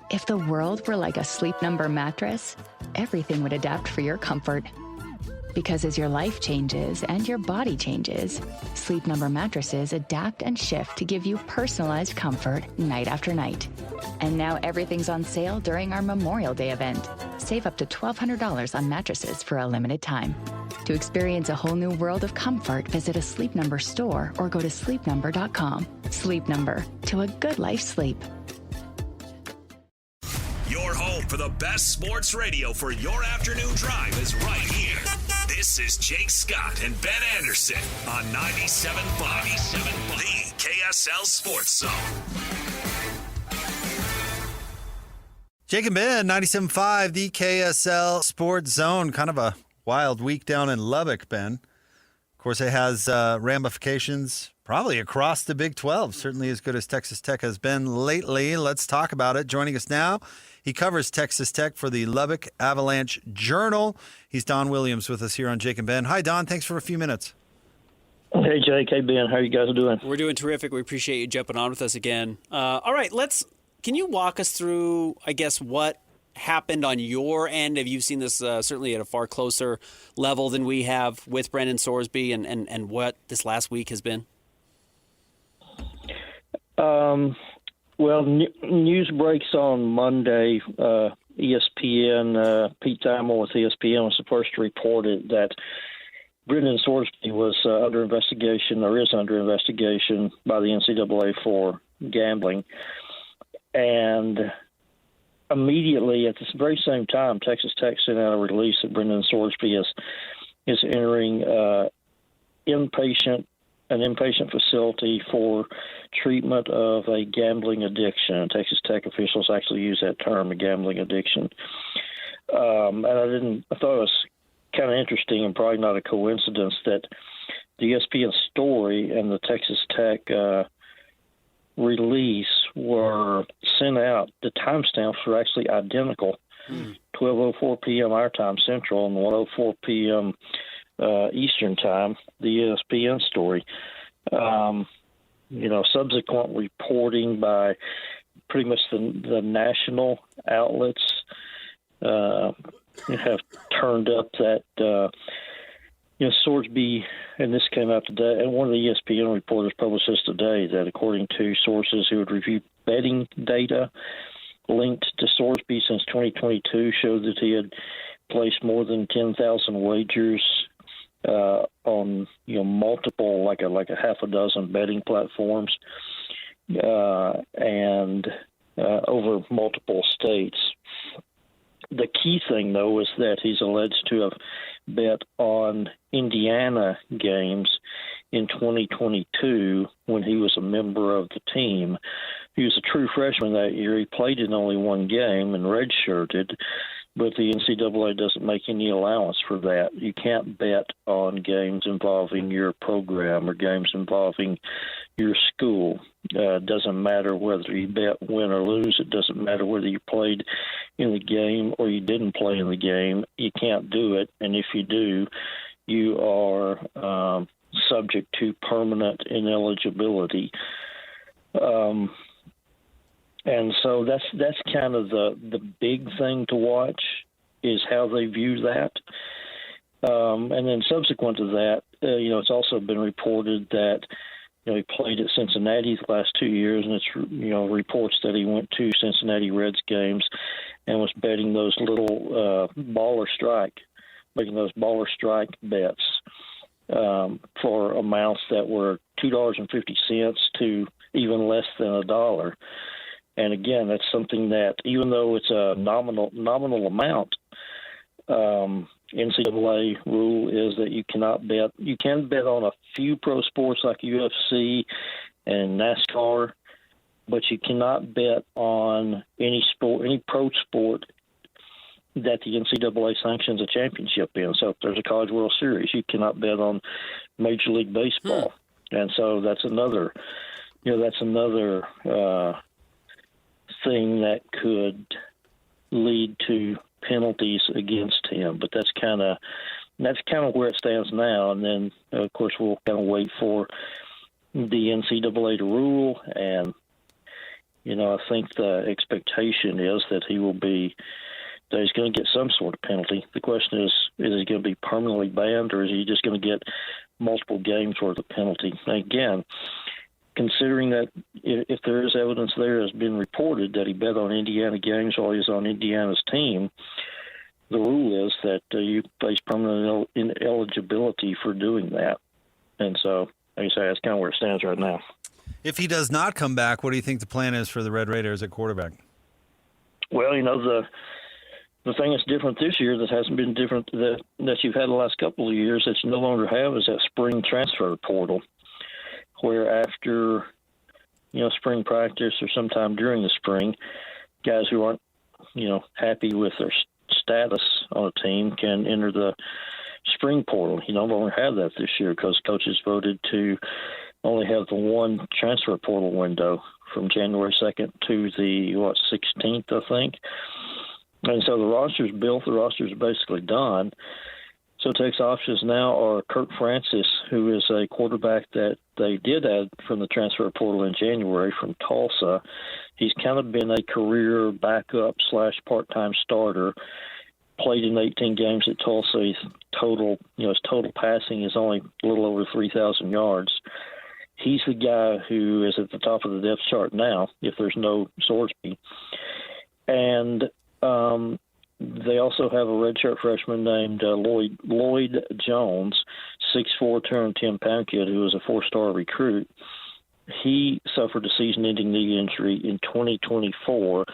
If the world were like a Sleep Number mattress, everything would adapt for your comfort. Because as your life changes and your body changes, Sleep Number mattresses adapt and shift to give you personalized comfort night after night. And now everything's on sale during our Memorial Day event. Save up to $1,200 on mattresses for a limited time. To experience a whole new world of comfort, visit a Sleep Number store or go to sleepnumber.com. Sleep Number, to a good life sleep. Your home for the best sports radio for your afternoon drive is right here. This is Jake Scott and Ben Anderson on 97.5, the KSL Sports Zone. Jake and Ben, 97.5, the KSL Sports Zone. Kind of a wild week down in Lubbock, Ben. Of course, it has ramifications probably across the Big 12, certainly as good as Texas Tech has been lately. Let's talk about it. Joining us now, he covers Texas Tech for the Lubbock Avalance-Journal. He's Don Williams with us here on Jake and Ben. Hi, Don. Thanks for a few minutes. Hey, Jake. Hey, Ben. How are you guys doing? We're doing terrific. We appreciate you jumping on with us again. All right, can you walk us through, I guess, what happened on your end? Have you seen this certainly at a far closer level than we have with Brendan Sorsby and what this last week has been? Well, news breaks on Monday. ESPN, Pete Thamel with ESPN was the first to report it, that Brendan Sorsby was under investigation, or is under investigation by the NCAA for gambling. And immediately at this very same time, Texas Tech sent out a release that Brendan Sorsby is entering an inpatient facility for treatment of a gambling addiction. Texas Tech officials actually use that term, a gambling addiction. And I thought it was kind of interesting and probably not a coincidence that the ESPN story and the Texas Tech release were sent out. The timestamps were actually identical. 12:04 p.m. our time Central and 1:04 p.m. Eastern time, the ESPN story. Subsequent reporting by pretty much the national outlets have turned up that Sorsby, and this came out today, and one of the ESPN reporters published this today, that according to sources who had reviewed betting data linked to Sorsby since 2022, showed that he had placed more than 10,000 wagers on multiple, like a half a dozen betting platforms, and over multiple states. The key thing, though, is that he's alleged to have bet on Indiana games in 2022 when he was a member of the team. He was a true freshman that year. He played in only one game and redshirted, but the NCAA doesn't make any allowance for that. You can't bet on games involving your program or games involving your school. It doesn't matter whether you bet win or lose. It doesn't matter whether you played in the game or you didn't play in the game. You can't do it, and if you do, you are subject to permanent ineligibility. And so that's kind of the big thing to watch, is how they view that. And then subsequent to that, it's also been reported that he played at Cincinnati the last 2 years, and it's reports that he went to Cincinnati Reds games and was betting those little making those baller strike bets for amounts that were $2.50 to even less than $1. And again, that's something that, even though it's a nominal amount, NCAA rule is that you cannot bet. You can bet on a few pro sports like UFC and NASCAR, but you cannot bet on any pro sport that the NCAA sanctions a championship in. So if there's a College World Series, you cannot bet on Major League Baseball. And so that's another thing that could lead to penalties against him. But that's kind of where it stands now. And then, of course, we'll kind of wait for the NCAA to rule. And I think the expectation is that he's going to get some sort of penalty. The question is he going to be permanently banned, or is he just going to get multiple games worth of penalty? Again, considering that if there is evidence there has been reported that he bet on Indiana games while he was on Indiana's team, the rule is that you face permanent ineligibility for doing that. And so, like I say, that's kind of where it stands right now. If he does not come back, what do you think the plan is for the Red Raiders at quarterback? Well, the thing that's different this year that hasn't been different that you've had the last couple of years that you no longer have is that spring transfer portal, where after spring practice or sometime during the spring, guys who aren't happy with their status on a team can enter the spring portal. You no longer have that this year because coaches voted to only have the one transfer portal window from January 2nd to the 16th, I think. And so the roster's built. The roster's basically done. So Texas options now are Kirk Francis, who is a quarterback that they did add from the transfer portal in January from Tulsa. He's kind of been a career backup / part-time starter. Played in 18 games at Tulsa. His total passing is only a little over 3,000 yards. He's the guy who is at the top of the depth chart now, if there's no Sorsby. And they also have a redshirt freshman named Lloyd Jones, 6'4", 210-pound kid who was a 4-star recruit. He suffered a season-ending knee injury in 2024,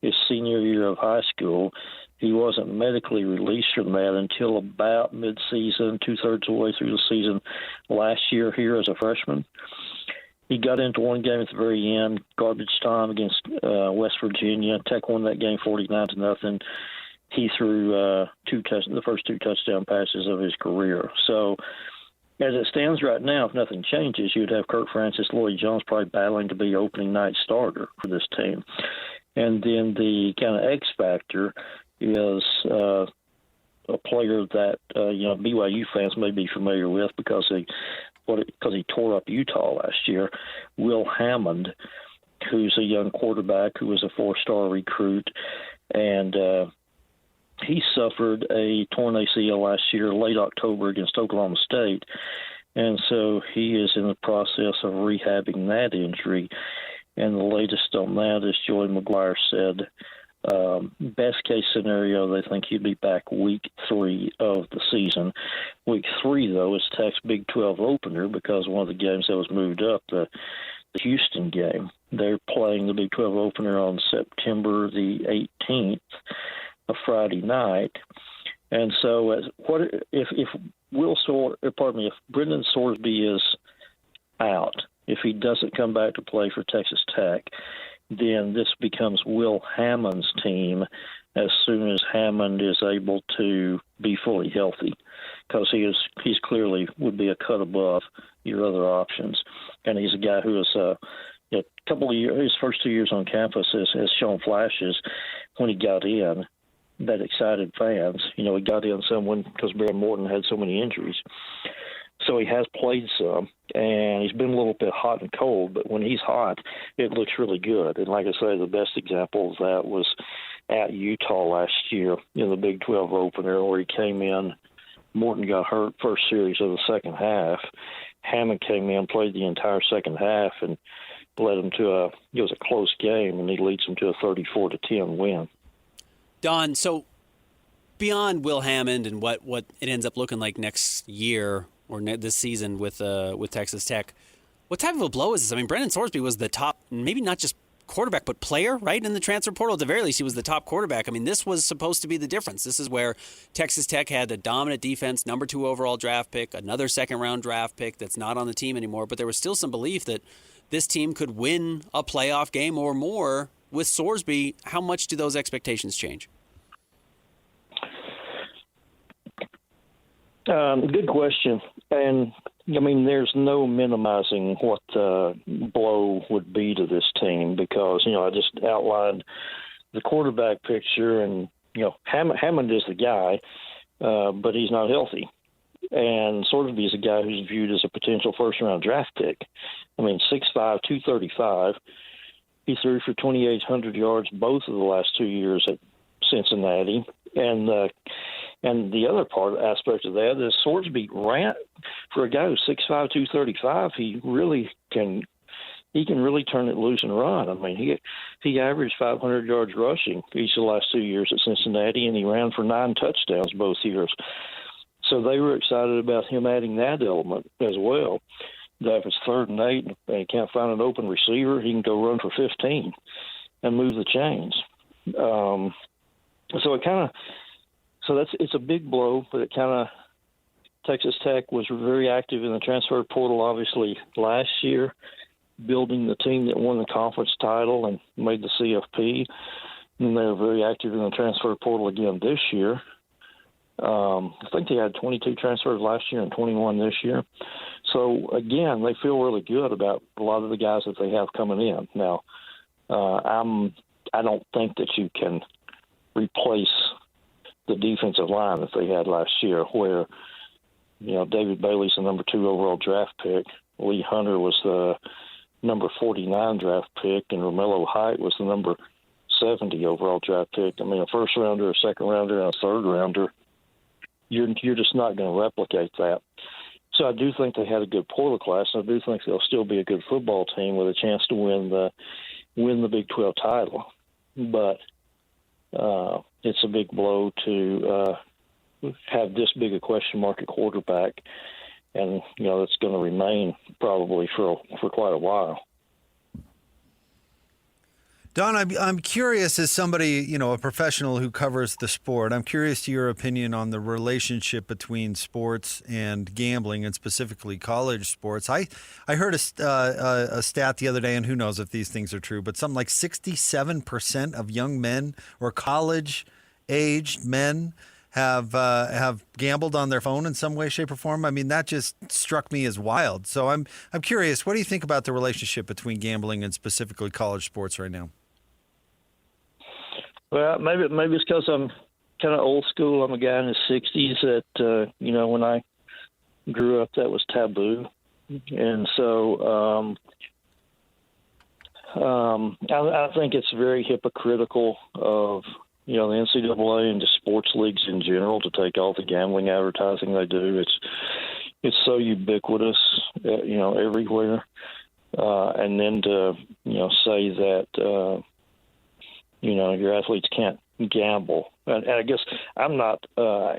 his senior year of high school. He wasn't medically released from that until about mid-season, 2/3 of the way through the season last year here as a freshman. He got into one game at the very end, garbage time against West Virginia. Tech won that game 49-0. He threw the first 2 touchdown passes of his career. So as it stands right now, if nothing changes, you'd have Kirk Francis, Lloyd Jones probably battling to be opening night starter for this team. And then the kind of X factor is a player that BYU fans may be familiar with because he tore up Utah last year, Will Hammond, who's a young quarterback who was a 4-star recruit, and he suffered a torn ACL last year, late October against Oklahoma State, and so he is in the process of rehabbing that injury. And the latest on that, as Joey McGuire said, best case scenario, they think he'd be back week 3 of the season. Week 3, though, is Tech's Big 12 opener because one of the games that was moved up, the Houston game. They're playing the Big 12 opener on September the 18th, a Friday night. And so if Brendan Sorsby is out, if he doesn't come back to play for Texas Tech, then this becomes Will Hammond's team as soon as Hammond is able to be fully healthy, because he's clearly would be a cut above your other options. And he's a guy who is a couple of years, his first 2 years on campus has shown flashes when he got in that excited fans. He got in someone because Bear Morton had so many injuries. So he has played some, and he's been a little bit hot and cold, but when he's hot, it looks really good. And like I say, the best example of that was at Utah last year in the Big 12 opener where he came in. Morton got hurt first series of the second half. Hammond came in, played the entire second half, and led him to it was a close game, and he leads them to a 34-10 win. Don, so beyond Will Hammond and what it ends up looking like next year or this season with Texas Tech, what type of a blow is this? I mean, Brendan Sorsby was the top, maybe not just quarterback, but player, right, in the transfer portal. At the very least, he was the top quarterback. I mean, this was supposed to be the difference. This is where Texas Tech had a dominant defense, number 2 overall draft pick, another second-round draft pick that's not on the team anymore, but there was still some belief that this team could win a playoff game or more with Sorsby. How much do those expectations change? Good question. And, I mean, there's no minimizing what the blow would be to this team because, I just outlined the quarterback picture and, Hammond is the guy, but he's not healthy. And Sorsby is a guy who's viewed as a potential first-round draft pick. I mean, 6'5", 235, He threw for 2,800 yards both of the last 2 years at Cincinnati. And the other aspect of that is Sorsby ran for a guy who's 6'5", 235. He can really turn it loose and run. I mean, he averaged 500 yards rushing each of the last 2 years at Cincinnati, and he ran for 9 touchdowns both years. So they were excited about him adding that element as well. That if it's 3rd and 8 and he can't find an open receiver, he can go run for 15 and move the chains. It's a big blow, but it kind of Texas Tech was very active in the transfer portal, obviously last year, building the team that won the conference title and made the CFP. And they were very active in the transfer portal again this year. I think they had 22 transfers last year and 21 this year. So, again, they feel really good about a lot of the guys that they have coming in. Now, I don't think that you can replace the defensive line that they had last year where, David Bailey's the number 2 overall draft pick. Lee Hunter was the number 49 draft pick, and Romello Height was the number 70 overall draft pick. I mean, a first-rounder, a second-rounder, and a third-rounder, you're just not going to replicate that. So I do think they had a good portal class, and I do think they'll still be a good football team with a chance to win the Big 12 title. But it's a big blow to have this big a question mark at quarterback, and it's going to remain probably for quite a while. Don, I'm curious as somebody, a professional who covers the sport, I'm curious to your opinion on the relationship between sports and gambling, and specifically college sports. I heard a stat the other day, and who knows if these things are true, but something like 67% of young men or college-aged men have gambled on their phone in some way, shape, or form. I mean, that just struck me as wild. So I'm curious, what do you think about the relationship between gambling and specifically college sports right now? Well, maybe it's because I'm kind of old school. I'm a guy in his 60s that, when I grew up, that was taboo. And so I think it's very hypocritical of, the NCAA and the sports leagues in general to take all the gambling advertising they do. It's so ubiquitous, everywhere. And then to, say that, your athletes can't gamble. And I guess I'm not, I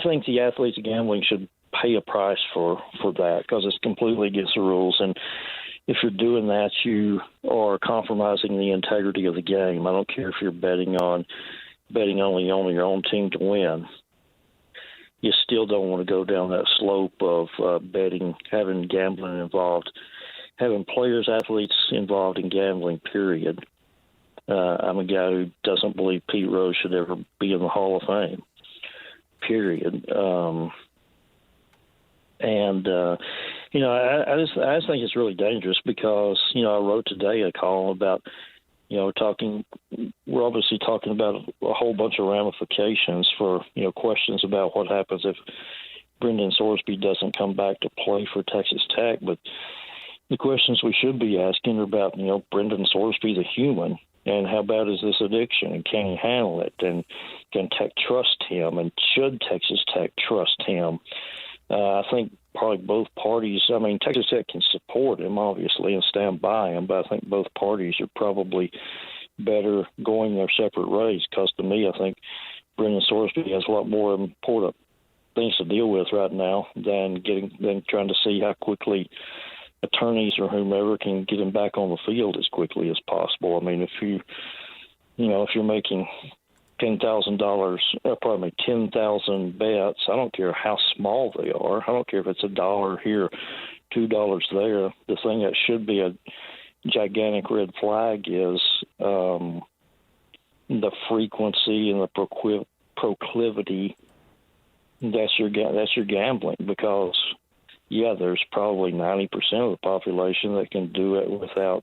think the athletes gambling should pay a price for that because it's completely against the rules. And if you're doing that, you are compromising the integrity of the game. I don't care if you're betting only on your own team to win. You still don't want to go down that slope of betting, having gambling involved, having players, athletes involved in gambling, period. I'm a guy who doesn't believe Pete Rose should ever be in the Hall of Fame, period. I just think it's really dangerous because, I wrote today a column about, we're obviously talking about a whole bunch of ramifications for, questions about what happens if Brendan Sorsby doesn't come back to play for Texas Tech. But the questions we should be asking are about, Brendan Sorsby, the human, and how bad is this addiction, and can he handle it, and can Tech trust him, and should Texas Tech trust him? I think probably both parties, Texas Tech can support him, obviously, and stand by him, but I think both parties are probably better going their separate ways because, to me, I think Brendan Sorsby has a lot more important things to deal with right now than trying to see how quickly attorneys or whomever can get him back on the field as quickly as possible. I mean, if you're making $10,000 bets, I don't care how small they are. I don't care if it's $1 here, $2 there. The thing that should be a gigantic red flag is the frequency and the proclivity. That's your gambling because, there's probably 90% of the population that can do it without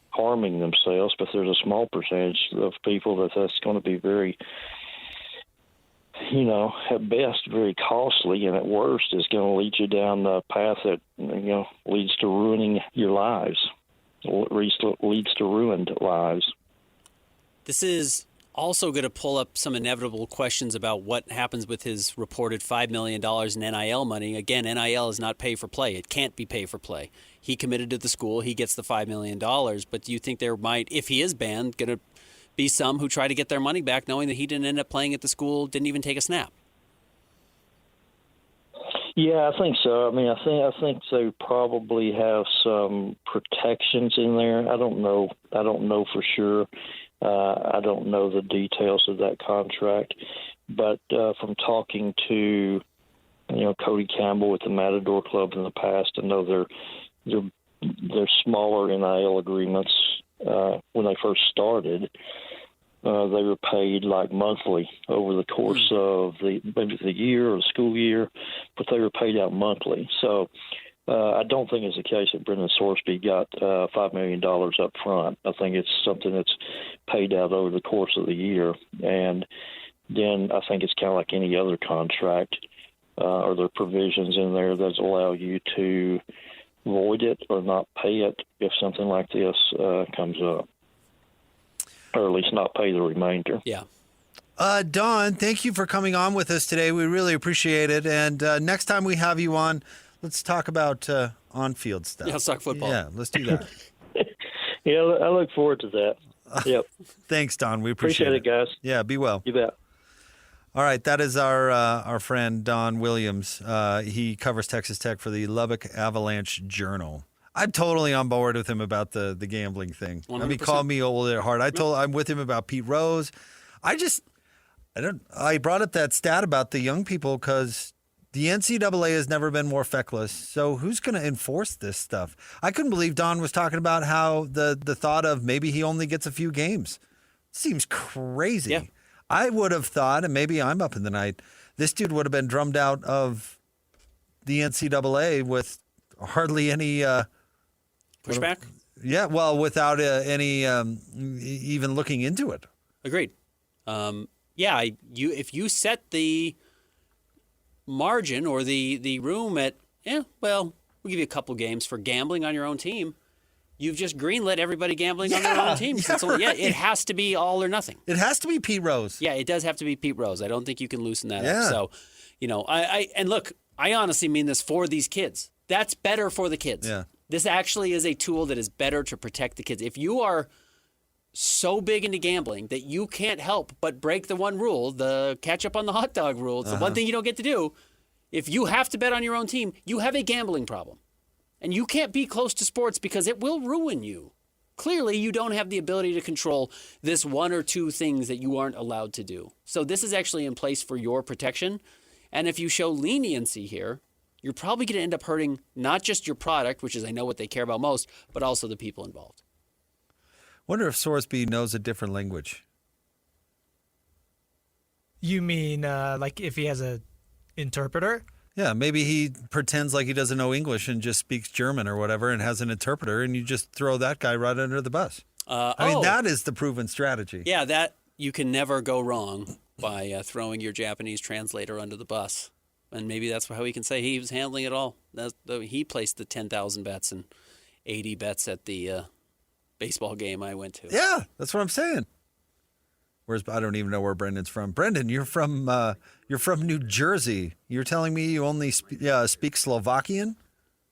harming themselves, but there's a small percentage of people that's going to be very, at best, very costly, and at worst is going to lead you down the path that, leads to ruining your lives. leads to ruined lives. This is also going to pull up some inevitable questions about what happens with his reported $5 million in NIL money. Again, NIL is not pay for play. It can't be pay for play. He committed to the school. He gets the $5 million. But do you think there might, if he is banned, going to be some who try to get their money back knowing that he didn't end up playing at the school, didn't even take a snap? Yeah, I think so. I mean, I think they probably have some protections in there. I don't know for sure. I don't know the details of that contract, but from talking to Cody Campbell with the Matador Club in the past, I know they're smaller NIL agreements. When they first started, they were paid like monthly over the course of maybe the year or the school year, but they were paid out monthly. So I don't think it's the case that Brendan Sorsby got $5 million up front. I think it's something that's paid out over the course of the year. And then I think it's kind of like any other contract. Are there provisions in there that allow you to void it or not pay it if something like this comes up? Or at least not pay the remainder. Yeah. Don, thank you for coming on with us today. We really appreciate it. And next time we have you on, let's talk about on-field stuff. Yeah, let's talk football. Yeah, let's do that. Yeah, I look forward to that. Yep. Thanks, Don. We appreciate it, guys. Yeah, be well. You bet. All right, that is our friend Don Williams. He covers Texas Tech for the Lubbock Avalance-Journal. I'm totally on board with him about the gambling thing. 100%. I mean, call me old at heart. I'm with him about Pete Rose. I brought up that stat about the young people because the NCAA has never been more feckless. So who's going to enforce this stuff? I couldn't believe Don was talking about how the thought of maybe he only gets a few games seems crazy. Yeah. I would have thought, and maybe I'm up in the night, this dude would have been drummed out of the NCAA with hardly any pushback? Yeah, well, without any even looking into it. Agreed. If you set the margin or the room at, we'll give you a couple games for gambling on your own team. You've just greenlit everybody gambling on their own team. It has to be all or nothing. It has to be Pete Rose. Yeah, it does have to be Pete Rose. I don't think you can loosen that Yeah. up. So, I honestly mean this for these kids. That's better for the kids. Yeah. This actually is a tool that is better to protect the kids. If you are so big into gambling that you can't help but break the one rule, the ketchup on the hot dog rule, it's the one thing you don't get to do. If you have to bet on your own team, you have a gambling problem. And you can't be close to sports because it will ruin you. Clearly, you don't have the ability to control this one or two things that you aren't allowed to do. So this is actually in place for your protection. And if you show leniency here, you're probably going to end up hurting not just your product, which is I know what they care about most, but also the people involved. Wonder if Sorsby knows a different language. You mean like if he has a interpreter? Yeah, maybe he pretends like he doesn't know English and just speaks German or whatever and has an interpreter, and you just throw that guy right under the bus. I mean, that is the proven strategy. Yeah, that you can never go wrong by throwing your Japanese translator under the bus. And maybe that's how he can say he was handling it all. He placed the 10,000 bets and 80 bets at the baseball game I went to. Yeah, that's what I'm saying. I don't even know where Brendan's from. Brendan, you're from New Jersey. You're telling me you only speak Slovakian?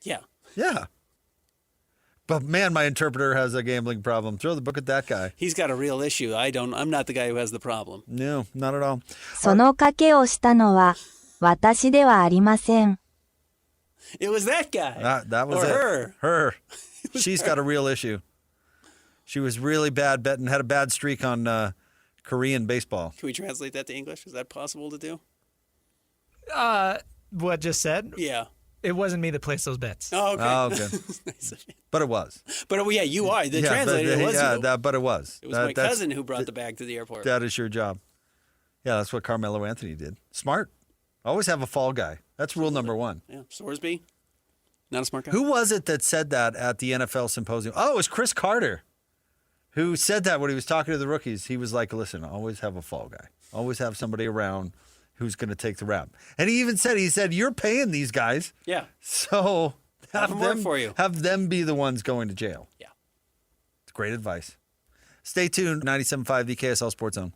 Yeah. Yeah. But man, my interpreter has a gambling problem. Throw the book at that guy. He's got a real issue. I'm not the guy who has the problem. No, not at all. その賭けをしたのは私ではありません。 It was that guy. That was or it. her. Her. She's got a real issue. She was really bad betting, had a bad streak on Korean baseball. Can we translate that to English? Is that possible to do? What just said? Yeah. It wasn't me that placed those bets. Oh, okay. Oh, okay. But it was. But you are. The translator was you. But it was. It was my cousin who brought the bag to the airport. That is your job. Yeah, that's what Carmelo Anthony did. Smart. Always have a fall guy. That's rule number one. Yeah, Sorsby, not a smart guy. Who was it that said that at the NFL symposium? Oh, it was Chris Carter who said that when he was talking to the rookies. He was like, listen, always have a fall guy. Always have somebody around who's going to take the rap. And he even said, you're paying these guys. Yeah. So have them work for you. Have them be the ones going to jail. Yeah. Great advice. Stay tuned. 97.5 the KSL Sports Zone.